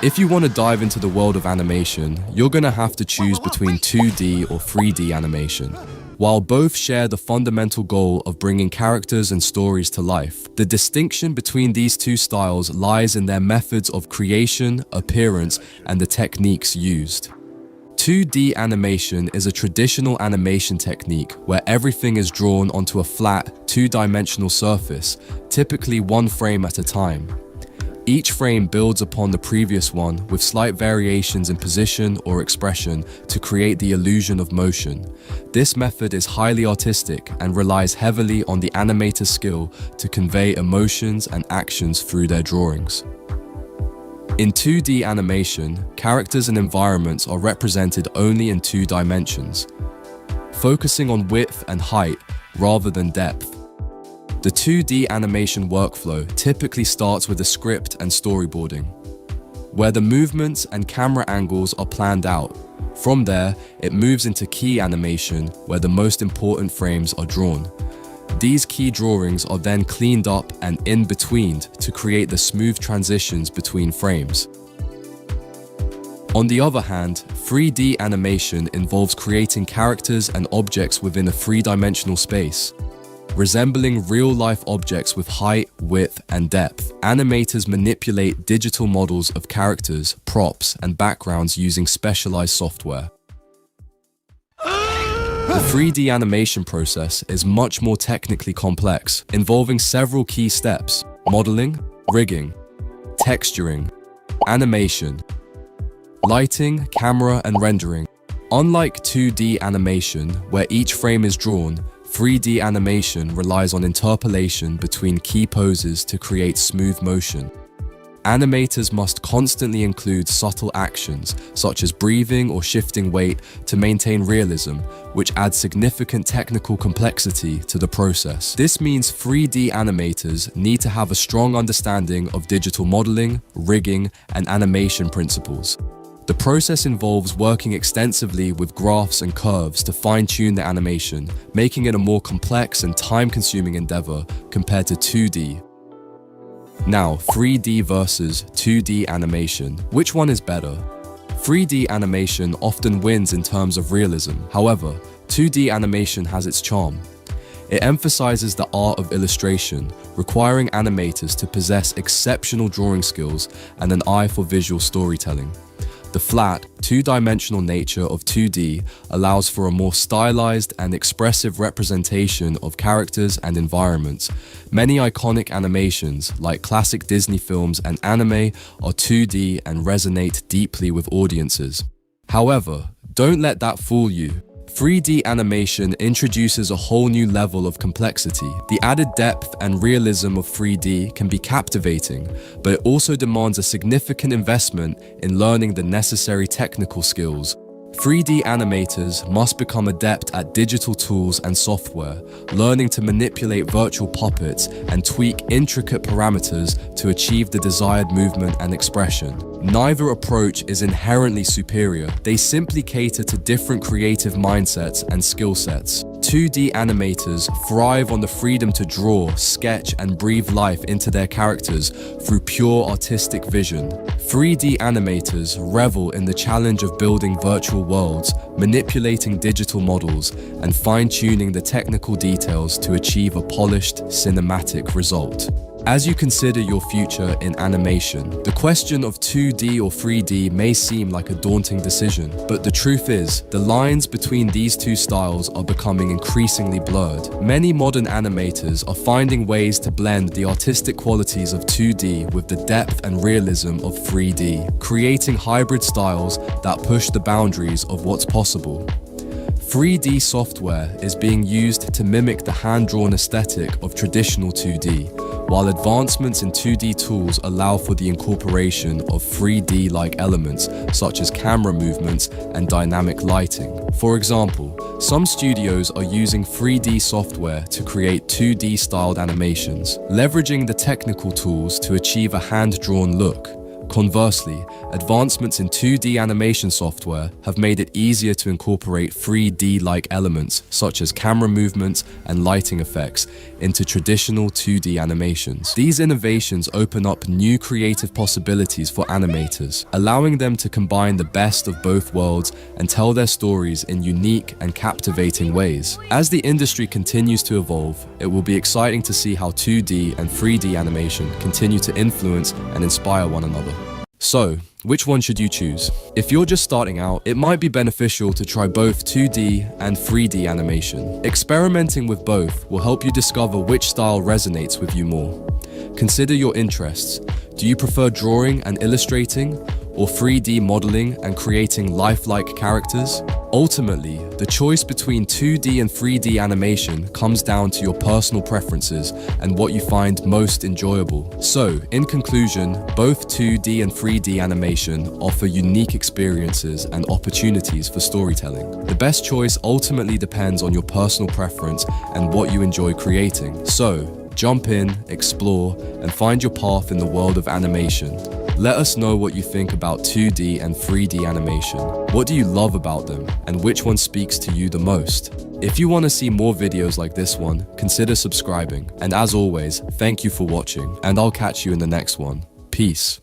If you want to dive into the world of animation, you're going to have to choose between 2D or 3D animation. While both share the fundamental goal of bringing characters and stories to life, the distinction between these two styles lies in their methods of creation, appearance, and the techniques used. 2D animation is a traditional animation technique where everything is drawn onto a flat, two-dimensional surface, typically one frame at a time. Each frame builds upon the previous one with slight variations in position or expression to create the illusion of motion. This method is highly artistic and relies heavily on the animator's skill to convey emotions and actions through their drawings. In 2D animation, characters and environments are represented only in 2 dimensions, focusing on width and height rather than depth. The 2D animation workflow typically starts with a script and storyboarding, where the movements and camera angles are planned out. From there, it moves into key animation, where the most important frames are drawn. These key drawings are then cleaned up and in-betweened to create the smooth transitions between frames. On the other hand, 3D animation involves creating characters and objects within a 3-dimensional space. Resembling real-life objects with height, width, and depth, animators manipulate digital models of characters, props, and backgrounds using specialized software. The 3D animation process is much more technically complex, involving several key steps: modeling, rigging, texturing, animation, lighting, camera, and rendering. Unlike 2D animation, where each frame is drawn, 3D animation relies on interpolation between key poses to create smooth motion. Animators must constantly include subtle actions, such as breathing or shifting weight, to maintain realism, which adds significant technical complexity to the process. This means 3D animators need to have a strong understanding of digital modeling, rigging, and animation principles. The process involves working extensively with graphs and curves to fine-tune the animation, making it a more complex and time-consuming endeavor compared to 2D. Now, 3D versus 2D animation. Which one is better? 3D animation often wins in terms of realism. However, 2D animation has its charm. It emphasizes the art of illustration, requiring animators to possess exceptional drawing skills and an eye for visual storytelling. The flat, two-dimensional nature of 2D allows for a more stylized and expressive representation of characters and environments. Many iconic animations, like classic Disney films and anime, are 2D and resonate deeply with audiences. However, don't let that fool you. 3D animation introduces a whole new level of complexity. The added depth and realism of 3D can be captivating, but it also demands a significant investment in learning the necessary technical skills. 3D animators must become adept at digital tools and software, learning to manipulate virtual puppets and tweak intricate parameters to achieve the desired movement and expression. Neither approach is inherently superior. They simply cater to different creative mindsets and skill sets. 2D animators thrive on the freedom to draw, sketch, and breathe life into their characters through pure artistic vision. 3D animators revel in the challenge of building virtual worlds, manipulating digital models, and fine-tuning the technical details to achieve a polished, cinematic result. As you consider your future in animation, the question of 2D or 3D may seem like a daunting decision, but the truth is, the lines between these two styles are becoming increasingly blurred. Many modern animators are finding ways to blend the artistic qualities of 2D with the depth and realism of 3D, creating hybrid styles that push the boundaries of what's possible. 3D software is being used to mimic the hand-drawn aesthetic of traditional 2D, while advancements in 2D tools allow for the incorporation of 3D-like elements such as camera movements and dynamic lighting. For example, some studios are using 3D software to create 2D-styled animations, leveraging the technical tools to achieve a hand-drawn look. Conversely, advancements in 2D animation software have made it easier to incorporate 3D-like elements such as camera movements and lighting effects into traditional 2D animations. These innovations open up new creative possibilities for animators, allowing them to combine the best of both worlds and tell their stories in unique and captivating ways. As the industry continues to evolve, it will be exciting to see how 2D and 3D animation continue to influence and inspire one another. So, which one should you choose? If you're just starting out, it might be beneficial to try both 2D and 3D animation. Experimenting with both will help you discover which style resonates with you more. Consider your interests. Do you prefer drawing and illustrating, or 3D modeling and creating lifelike characters? Ultimately, the choice between 2D and 3D animation comes down to your personal preferences and what you find most enjoyable. So, in conclusion, both 2D and 3D animation offer unique experiences and opportunities for storytelling. The best choice ultimately depends on your personal preference and what you enjoy creating. So, jump in, explore, and find your path in the world of animation. Let us know what you think about 2D and 3D animation. What do you love about them, and which one speaks to you the most? If you want to see more videos like this one, consider subscribing. And as always, thank you for watching, and I'll catch you in the next one. Peace.